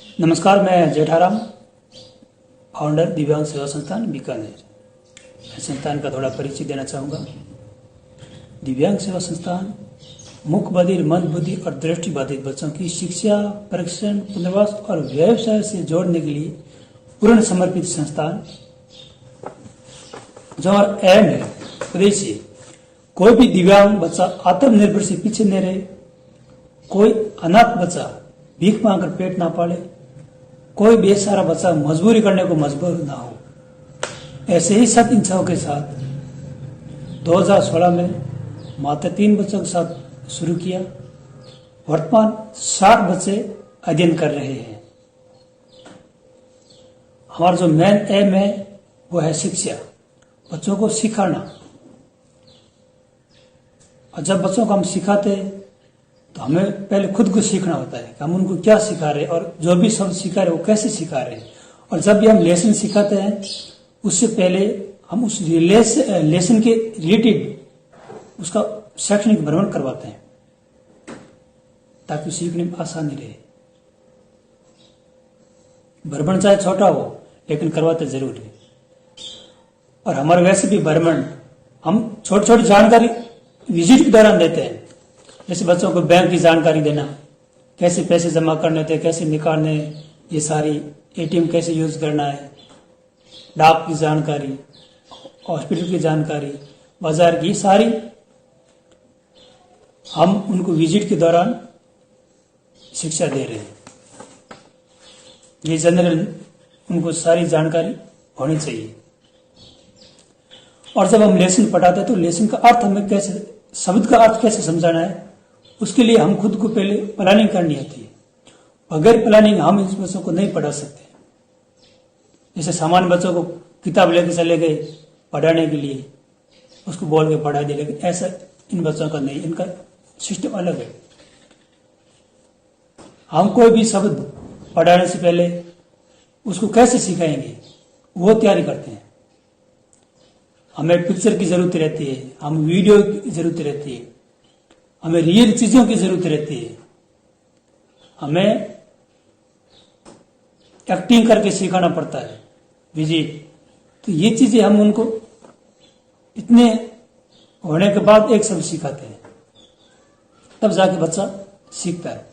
नमस्कार, मैं जेठाराम, फाउंडर दिव्यांग सेवा संस्थान बीकानेर। मैं संस्थान का थोड़ा परिचय देना चाहूँगा। दिव्यांग सेवा संस्थान मुख बधिर, मंद बुद्धि और दृष्टिबाधित बच्चों की शिक्षा, प्रशिक्षण, पुनर्वास और व्यवसाय से जोड़ने के लिए पूर्ण समर्पित संस्थान, जो हमारा एम है, उद्देश्य कोई भी दिव्यांग बच्चा आत्मनिर्भर से पीछे न रहे, कोई अनाथ बच्चा भीख मांगकर पेट ना पाले, कोई बेसहारा बच्चा मजबूरी करने को मजबूर ना हो। ऐसे ही सब इच्छाओं के साथ 2016 में मात्र 3 बच्चों के साथ शुरू किया। वर्तमान 60 बच्चे अध्ययन कर रहे हैं। हमारा जो मेन एम है वो है शिक्षा, बच्चों को सिखाना। और जब बच्चों को हम सिखाते हैं तो हमें पहले खुद को सीखना होता है कि हम उनको क्या सिखा रहे हैं और जो भी शब्द सिखा रहे हैं वो कैसे सिखा रहे हैं। और जब भी हम लेसन सिखाते हैं उससे पहले हम उस लेसन के रिलेटेड उसका शैक्षणिक भ्रमण करवाते हैं ताकि सीखने में आसानी रहे। भ्रमण चाहे छोटा हो लेकिन करवाते जरूर है। और हमारे वैसे भी भ्रमण हम छोटी छोटी जानकारी विजिट के दौरान देते हैं। जैसे बच्चों को बैंक की जानकारी देना, कैसे पैसे जमा करने थे, कैसे निकालने, ये सारी एटीएम कैसे यूज करना है, डाक की जानकारी, हॉस्पिटल की जानकारी, बाजार की सारी हम उनको विजिट के दौरान शिक्षा दे रहे हैं। ये जनरल उनको सारी जानकारी होनी चाहिए। और जब हम लेसन पढ़ाते हैं तो लेसन का अर्थ हमें कैसे, शब्द का अर्थ कैसे समझाना है, उसके लिए हम खुद को पहले प्लानिंग करनी होती है। बगैर प्लानिंग हम इस बच्चों को नहीं पढ़ा सकते। जैसे सामान्य बच्चों को किताब लेके चले गए पढ़ाने के लिए, उसको बोल के पढ़ा दिया, लेकिन ऐसा इन बच्चों का नहीं, इनका सिस्टम अलग है। हम कोई भी शब्द पढ़ाने से पहले उसको कैसे सिखाएंगे वो तैयारी करते हैं। हमें पिक्चर की जरूरत रहती है, हम वीडियो की जरूरत रहती है, हमें रियल चीजों की जरूरत रहती है, हमें एक्टिंग करके सिखाना पड़ता है विजिट। तो ये चीजें हम उनको इतने होने के बाद एक शब्द सिखाते हैं, तब जाके बच्चा सीखता है।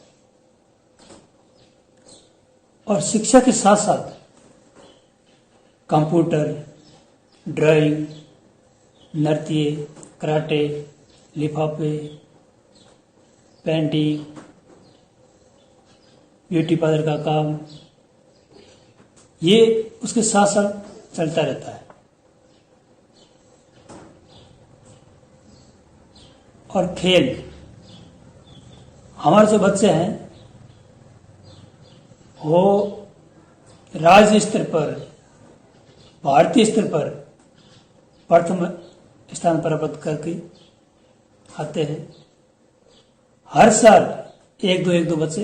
और शिक्षा के साथ साथ कंप्यूटर, ड्राइंग, नृत्य, कराटे, लिफाफे, पेंटिंग, ब्यूटी पार्लर का काम, ये उसके साथ साथ चलता रहता है। और खेल, हमारे जो बच्चे हैं वो राज्य स्तर पर, भारतीय स्तर पर प्रथम स्थान प्राप्त करके आते हैं। हर साल एक दो बच्चे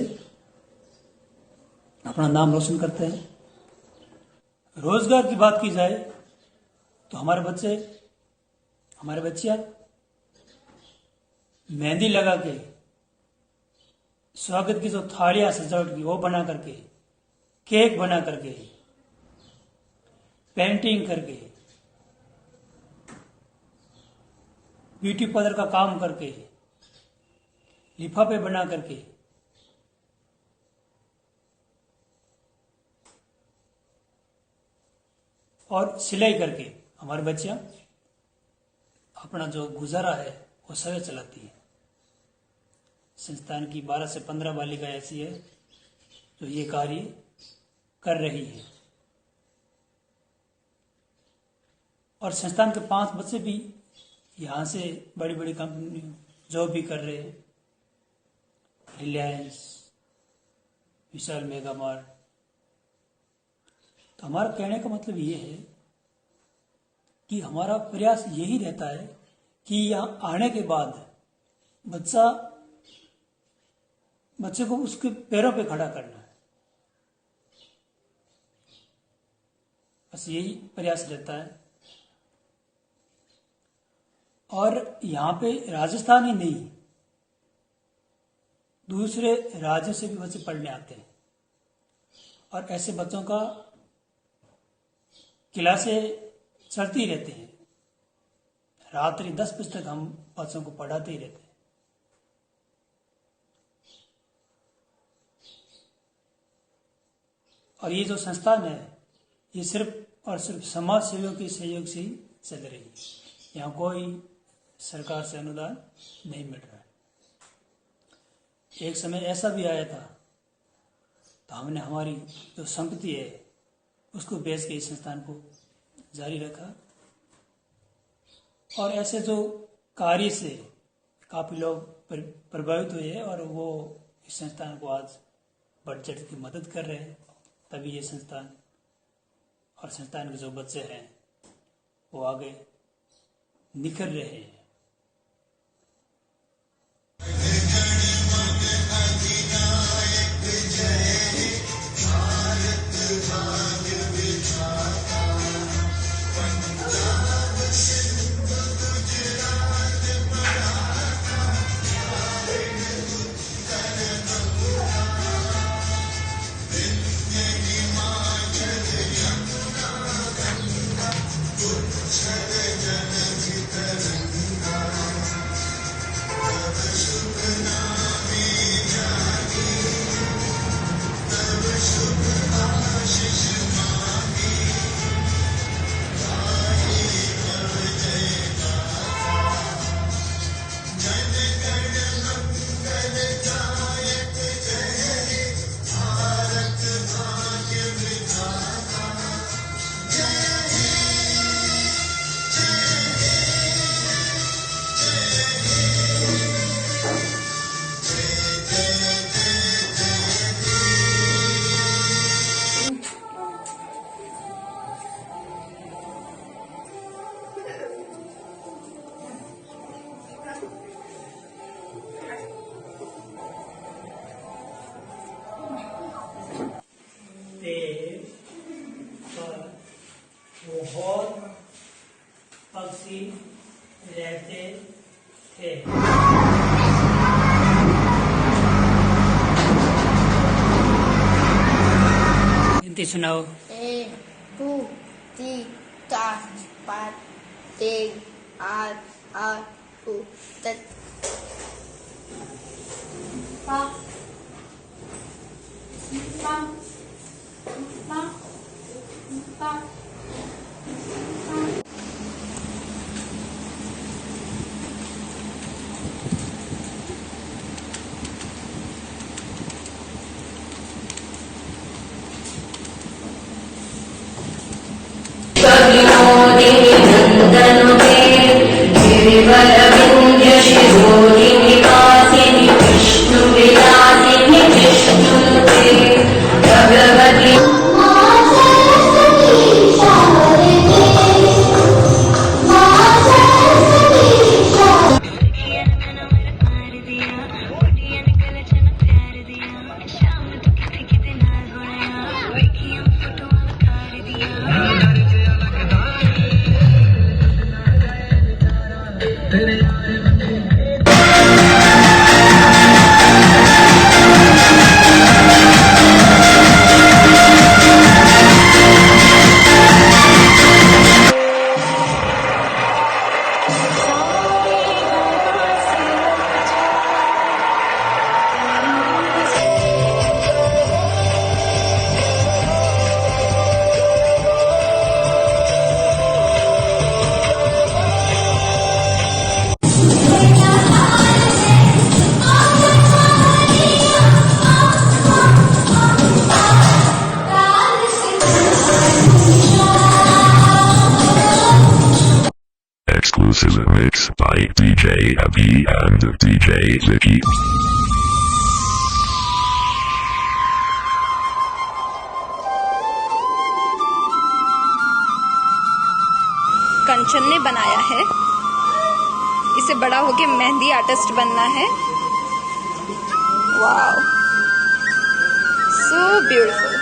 अपना नाम रोशन करते हैं। रोजगार की बात की जाए तो हमारे बच्चियां मेहंदी लगा के, स्वागत की जो थालियां सजावट की वो बना करके, केक बना करके, पेंटिंग करके, ब्यूटी पार्लर का काम करके, लिफाफे बना करके, और सिलाई करके हमारी बच्चियां अपना जो गुजारा है वो समय चलाती है। संस्थान की 12 से 15 बालिका ऐसी है जो ये कार्य कर रही है। और संस्थान के 5 बच्चे भी यहाँ से बड़ी बड़ी कंपनी जॉब भी कर रहे हैं। रिलायंस, विशाल मेगा मार्ट। तो हमारा कहने का मतलब ये है कि हमारा प्रयास यही रहता है कि यहाँ आने के बाद बच्चे को उसके पैरों पे खड़ा करना है। बस यही प्रयास रहता है। और यहाँ पे राजस्थान ही नहीं, दूसरे राज्यों से भी बच्चे पढ़ने आते हैं। और ऐसे बच्चों का क्लासें चलती रहती हैं। रात्रि 10 बजे तक हम बच्चों को पढ़ाते ही रहते हैं। और ये जो संस्थान है ये सिर्फ और सिर्फ समाज सेवियों के सहयोग से ही चल रही है। यहाँ कोई सरकार से अनुदान नहीं मिल रहा है। एक समय ऐसा भी आया था तो हमने हमारी जो संपत्ति है उसको बेच के इस संस्थान को जारी रखा। और ऐसे जो कार्य से काफी लोग प्रभावित हुए हैं और वो इस संस्थान को आज बढ़ चढ़ की मदद कर रहे हैं। तभी ये संस्थान और संस्थान के जो बच्चे हैं वो आगे निखर रहे हैं। बहुत पक्षी रहते थे। हिंदी सुनाओ। 1, 2, 3, 4, 5, 6, 8, 9, 10. Exclusive mix by DJ Abhi and DJ Vicky. कंचन ने बनाया है। इसे बड़ा होके मेहंदी आर्टिस्ट बनना है। Wow, so beautiful.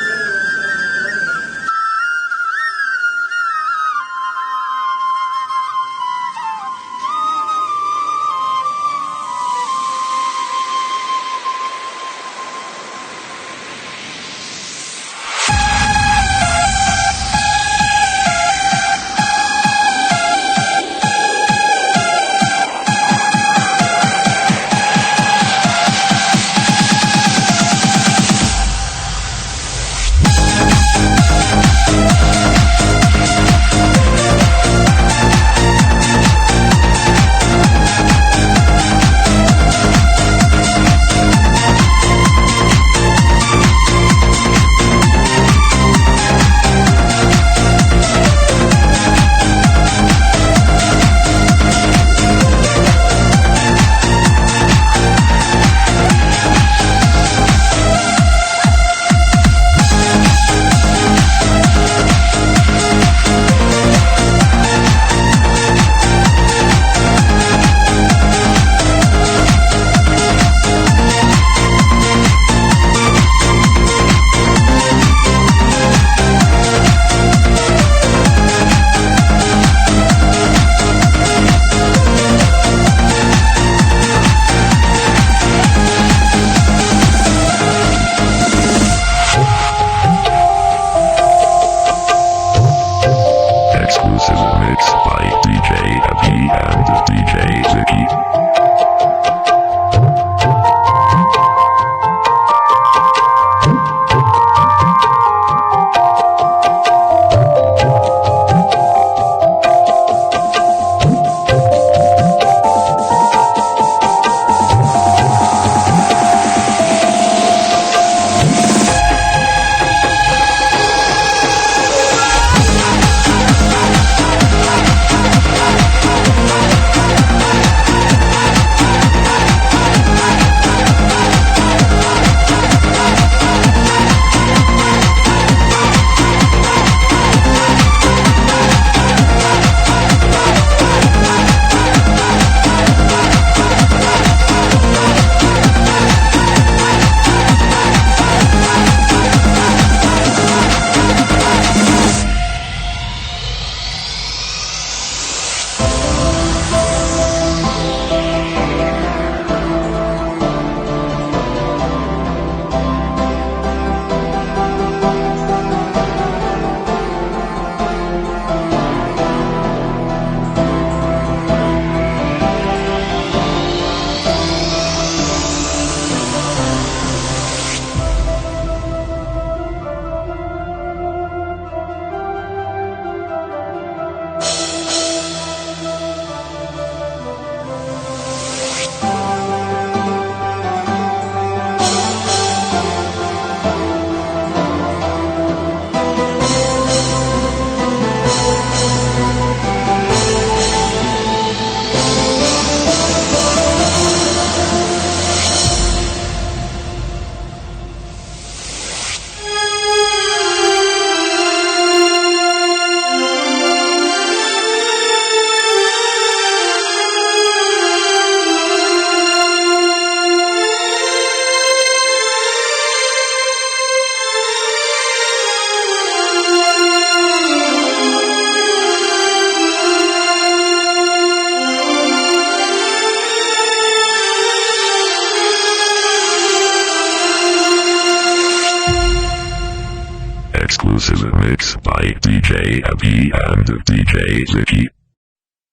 Exclusive mix by DJ Abhi and DJ Vicky.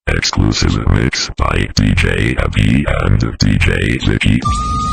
Exclusive mix by DJ Abhi and DJ Vicky.